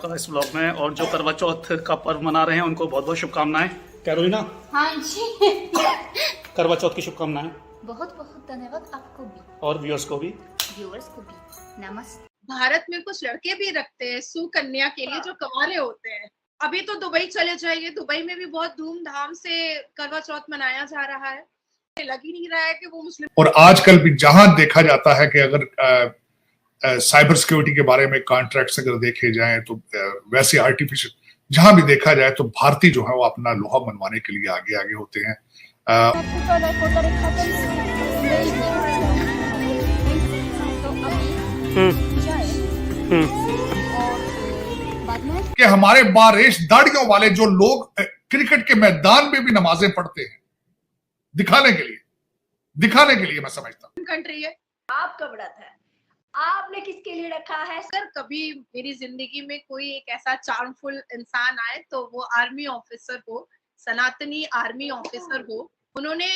आपका इस ब्लॉग में। और जो करवा चौथ का पर्व मना रहे हैं उनको बहुत बहुत शुभकामनाएं। कैरोलिना, हाँ जी। करवा चौथ की शुभकामनाएं। बहुत बहुत धन्यवाद आपको भी, और व्यूअर्स को भी। व्यूअर्स को भी नमस्ते। भारत में कुछ लड़के भी रखते हैं सुकन्या के लिए जो कंवारे होते हैं। अभी तो दुबई चले जाइए, दुबई में भी बहुत धूमधाम से करवा चौथ मनाया जा रहा है। लग ही नहीं रहा है कि वो मुस्लिम। और आजकल भी जहां देखा जाता है कि अगर साइबर सिक्योरिटी के बारे में कॉन्ट्रैक्ट्स अगर देखे जाएं तो वैसे आर्टिफिशियल जहां भी देखा जाए तो भारतीय जो है वो अपना लोहा मनवाने के लिए आगे आगे होते हैं। कि हमारे बारेश दाढ़ियों वाले जो लोग क्रिकेट के मैदान में भी नमाजें पढ़ते हैं दिखाने के लिए मैं समझता हूं। कंट्री है। आपका व्रत है, आपने किसके लिए रखा है? सर कभी मेरी जिंदगी में कोई एक ऐसा चार्मफुल इंसान आए तो वो आर्मी ऑफिसर हो, सनातनी आर्मी ऑफिसर हो। उन्होंने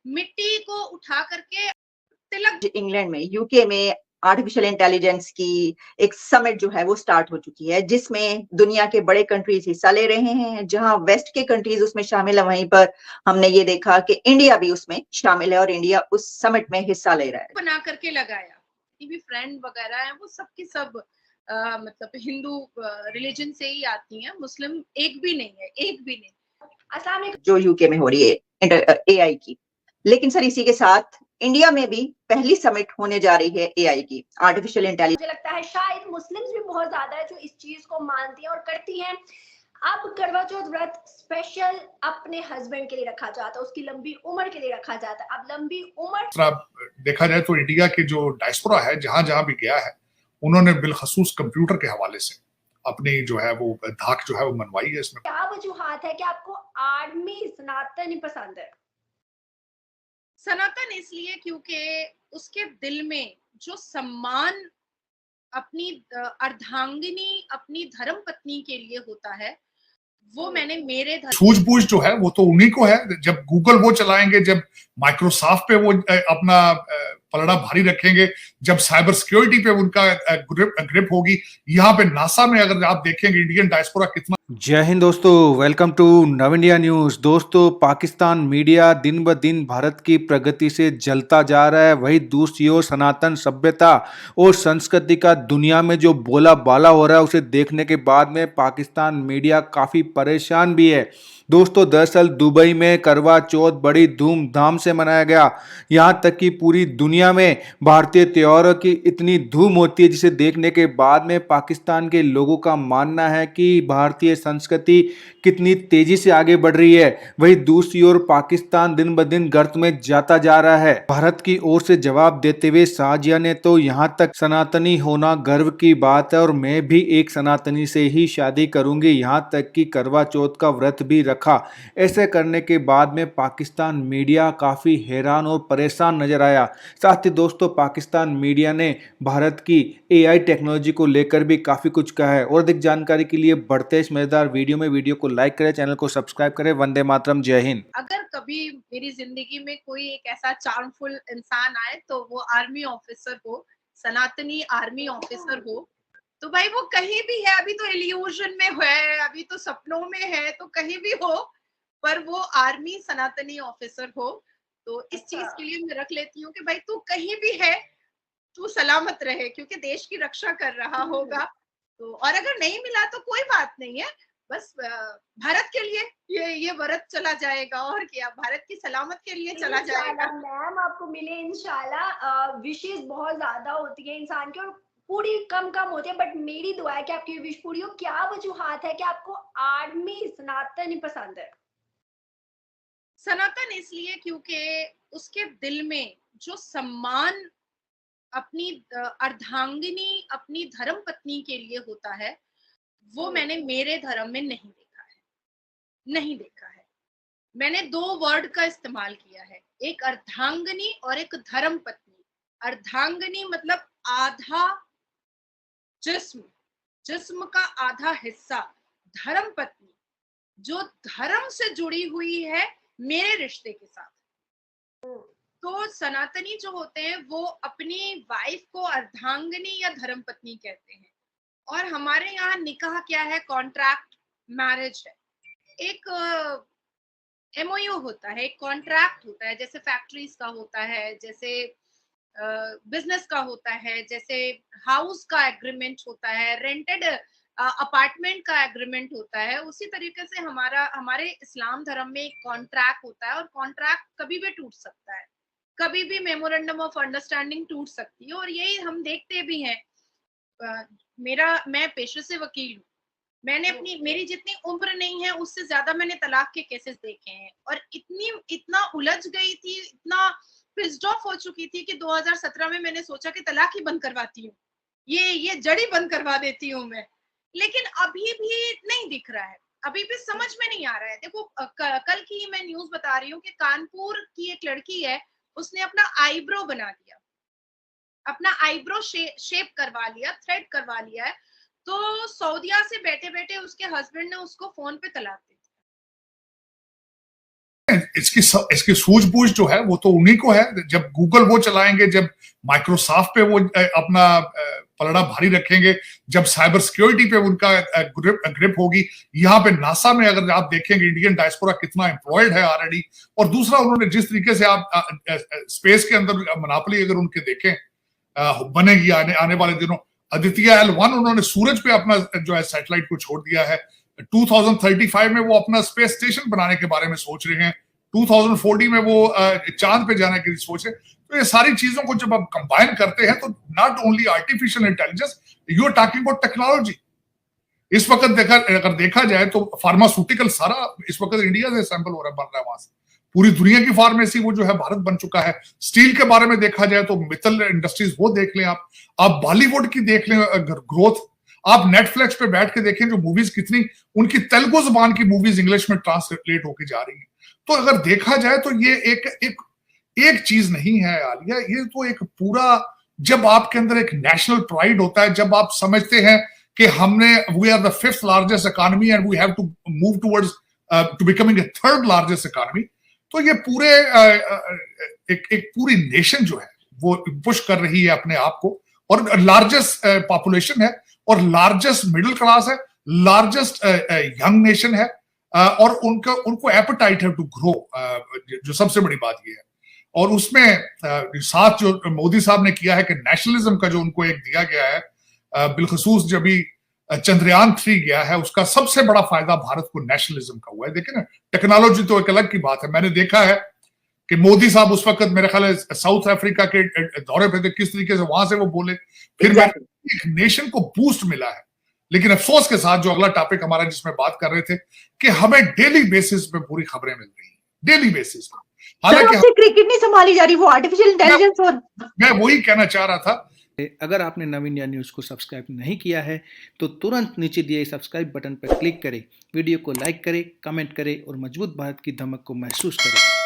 मिट्टी को उठा करके तिलक। इंग्लैंड में, यूके में आर्टिफिशियल इंटेलिजेंस की एक समिट जो है वो स्टार्ट हो चुकी है, जिसमें दुनिया के बड़े कंट्रीज हिस्सा ले रहे हैं। जहां वेस्ट के कंट्रीज उसमें शामिल है, वहीं पर हमने ये देखा कि इंडिया भी उसमें शामिल है और इंडिया उस समिट में हिस्सा ले रहा है। बना करके लगाया। भी फ्रेंड वगैरह है वो सब की सब मतलब हिंदू रिलीजन से ही आती हैं, मुस्लिम एक भी नहीं है, एक भी नहीं। असम में जो यूके में हो रही है एआई की, लेकिन सर इसी के साथ इंडिया में भी पहली समिट होने जा रही है एआई की, आर्टिफिशियल इंटेलिजेंस। मुझे लगता है शायद मुस्लिम्स भी बहुत ज्यादा है जो इस चीज को मानती हैं और करती हैं। अब करवा चौथ व्रत स्पेशल अपने हस्बैंड के लिए रखा जाता है, उसकी लंबी उम्र के लिए रखा जाता है। अब लंबी उम्र देखा जाए तो इंडिया के जो डायस्पोरा है जहां जहां भी गया है उन्होंने बिलखसूस कंप्यूटर के हवाले से अपनी जो है वो धाक जो है वो मनवाई है। इसमें क्या वजूहात है कि आपको आर्मी सनातन पसंद है? सनातन इसलिए क्योंकि उसके दिल में जो सम्मान अपनी अर्धांगिनी, अपनी धर्म पत्नी के लिए होता है, वो मैंने मेरे सूझबूझ जो है वो तो उन्हीं को है। जब गूगल वो चलाएंगे, जब माइक्रोसॉफ्ट पे वो अपना पलड़ा भारी रखेंगे, जब साइबर सिक्योरिटी पे उनका ग्रिप होगी। यहाँ पे नासा में अगर आप देखेंगे इंडियन डायस्पोरा कितना। जय हिंद दोस्तों, वेलकम टू नव इंडिया न्यूज़। दोस्तों, पाकिस्तान मीडिया दिन ब दिन भारत की प्रगति से जलता जा रहा है, वही दूसरी ओर सनातन सभ्यता और संस्कृति का दुनिया में जो बोला बाला हो रहा है उसे देखने के बाद में पाकिस्तान मीडिया काफ़ी परेशान भी है। दोस्तों, दरअसल दुबई में करवा चौथ बड़ी धूमधाम से मनाया गया। यहाँ तक कि पूरी दुनिया में भारतीय त्योहारों की इतनी धूम होती है जिसे देखने के बाद में पाकिस्तान के लोगों का मानना है कि भारतीय संस्कृति कितनी तेजी से आगे बढ़ रही है। वहीं दूसरी ओर पाकिस्तान दिन ब दिन गर्त में जाता जा रहा है। भारत की ओर से जवाब देते हुए शाहजिया ने तो यहाँ तक सनातनी होना गर्व की बात है और मैं भी एक सनातनी से ही शादी करूंगी, यहाँ तक कि करवा चौथ का व्रत भी रखा। ऐसे करने के बाद में पाकिस्तान मीडिया काफी हैरान और परेशान नजर आया। साथ ही दोस्तों, पाकिस्तान मीडिया ने भारत की एआई टेक्नोलॉजी को लेकर भी काफी कुछ कहा है। और अधिक जानकारी के लिए बढ़ते इस मजेदार वीडियो को लाइक करें, चैनल को सब्सक्राइब करें। वंदे मातरम, जय हिंद। अगर कभी मेरी जिंदगी में कोई एक ऐसा चार्मफुल इंसान आए तो वो आर्मी ऑफिसर हो, सनातनी आर्मी ऑफिसर हो। तो भाई वो कहीं भी है, अभी तो इल्यूजन में है, अभी तो सपनों में है, तो कहीं भी हो, पर वो आर्मी सनातनी ऑफिसर हो। तो इस चीज के लिए मैं रख लेती हूँ कि भाई तू कहीं भी है, तू सलामत रहे, क्योंकि देश की रक्षा कर रहा होगा। तो और अगर नहीं मिला तो कोई बात नहीं है, बस भारत के लिए ये व्रत चला जाएगा। और क्या, भारत की सलामत के लिए चला जाएगा। मैम आपको मिले इंशाल्लाह। विशेष बहुत ज्यादा होती है इंसान की और पूरी कम होती है, बट मेरी दुआ है कि आपकी विश पूरी हो। क्या वजूहात है कि आपको आर्मी सनातन पसंद है? सनातन इसलिए क्योंकि उसके दिल में जो सम्मान अपनी अर्धांगिनी, अपनी धर्म पत्नी के लिए होता है, वो मैंने मेरे धर्म में नहीं देखा है, नहीं देखा है। मैंने दो वर्ड का इस्तेमाल किया है, एक अर्धांगिनी और एक धर्म पत्नी। अर्धांगिनी मतलब आधा जिस्म, जिस्म का आधा हिस्सा। धर्म पत्नी जो धर्म से जुड़ी हुई है मेरे रिश्ते के साथ। तो सनातनी जो होते हैं वो अपनी वाइफ को अर्धांगिनी या धर्म पत्नी कहते हैं। और हमारे यहाँ निकाह क्या है, कॉन्ट्रैक्ट मैरिज है। एक MOU होता है, एक कॉन्ट्रैक्ट होता है, जैसे फैक्ट्रीज का होता है, जैसे बिजनेस का होता है, जैसे हाउस का एग्रीमेंट होता है, रेंटेड अपार्टमेंट का एग्रीमेंट होता है। उसी तरीके से हमारे इस्लाम धर्म में एक कॉन्ट्रैक्ट होता है, और कॉन्ट्रैक्ट कभी भी टूट सकता है, कभी भी मेमोरेंडम ऑफ अंडरस्टैंडिंग टूट सकती है। और यही हम देखते भी हैं। मैं पेशे से वकील हूँ, मैंने मेरी जितनी उम्र नहीं है उससे ज्यादा मैंने तलाक के केसेस देखे हैं, और इतना उलझ गई थी, इतना पिस्ड ऑफ हो चुकी थी कि 2017 में मैंने सोचा कि तलाक ही बंद करवाती हूँ, ये जड़ी बंद करवा देती हूँ मैं। लेकिन अभी भी नहीं दिख रहा है, अभी भी समझ में नहीं आ रहा है। देखो कल की मैं न्यूज बता रही हूँ कि कानपुर की एक लड़की है, उसने अपना आईब्रो बना लिया, अपना आईब्रो शेप करवा लिया, थ्रेड करवा लिया है। तो सऊदिया से बैठे बैठे उसके हस्बैंड ने उसको फोन पे तलाक दे दिया। इसकी सूझबूझ जो है वो तो उन्हीं को है। जब गूगल वो चलाएंगे, जब माइक्रोसॉफ्ट पे वो अपना पलड़ा भारी रखेंगे, जब साइबर सिक्योरिटी पे उनका ग्रिप होगी। यहाँ पे नासा में अगर आप देखेंगे इंडियन डायस्पोरा कितना एम्प्लॉयड है ऑलरेडी। और दूसरा, उन्होंने जिस तरीके से आप स्पेस के अंदर मोनोपोली अगर उनके देखें बनेगी आने वाले दिनों। आदित्य L1 उन्होंने सूरज पे अपना जो है सैटेलाइट को छोड़ दिया है। 2035 में वो अपना स्पेस स्टेशन बनाने के बारे में सोच रहे हैं। 2040 में वो चांद पे जाने के लिए सोच रहे हैं। तो ये सारी चीजों को जब आप कंबाइन करते हैं तो not only artificial intelligence, you are talking about technology. इस वक्त अगर देखा जाए तो फार्मास्यूटिकल सारा इस वक्त इंडिया से सैंपल हो रहा है, बन रहा है वहां से। पूरी दुनिया की फार्मेसी वो जो है भारत बन चुका है। स्टील के बारे में देखा जाए तो मित्तल इंडस्ट्रीज वो देख लें आप बॉलीवुड की देख लें ग्रोथ। आप नेटफ्लिक्स पे बैठ के देखें जो मूवीज कितनी उनकी तेलुगु जुबान की मूवीज इंग्लिश में ट्रांसलेट होके जा रही है। तो अगर देखा जाए तो ये एक चीज नहीं है आलिया, ये तो एक पूरा, जब आपके अंदर एक नेशनल प्राइड होता है, जब आप समझते हैं कि we are the 5th largest economy and we have to move towards to becoming a 3rd largest economy. तो ये पूरे एक पूरी नेशन जो है वो पुश कर रही है अपने आप को, और लार्जेस्ट पॉपुलेशन है, और लार्जेस्ट मिडिल क्लास है, लार्जेस्ट यंग नेशन है, और उनको एपेटाइट है टू ग्रो, जो सबसे बड़ी बात ये है। और उसमें साथ जो मोदी साहब ने किया है कि नेशनलिज्म का जो उनको एक दिया गया है, बिलखसूस जब भी चंद्रयान 3 गया है, उसका सबसे बड़ा फायदा भारत को नेशनलिज्म का हुआ है। देखिए ना, टेक्नोलॉजी तो एक अलग की बात है। मैंने देखा है कि मोदी साहब उस वक्त मेरे ख्याल है साउथ अफ्रीका के दौरे पे थे, किस तरीके से वहां से वो बोले, फिर एक नेशन को बूस्ट मिला है। लेकिन अफसोस के साथ जो अगला टॉपिक हमारा जिसमें बात कर रहे थे कि हमें डेली बेसिस पे पूरी खबरें मिल रही है, डेली बेसिस पे। हालांकि क्रिकेट नहीं संभाली जा रही, वो आर्टिफिशियल इंटेलिजेंस। और मैं वही कहना चाह रहा था, अगर आपने नव इंडिया न्यूज़ को सब्सक्राइब नहीं किया है तो तुरंत नीचे दिए सब्सक्राइब बटन पर क्लिक करें, वीडियो को लाइक करें, कमेंट करें और मजबूत भारत की धमक को महसूस करें।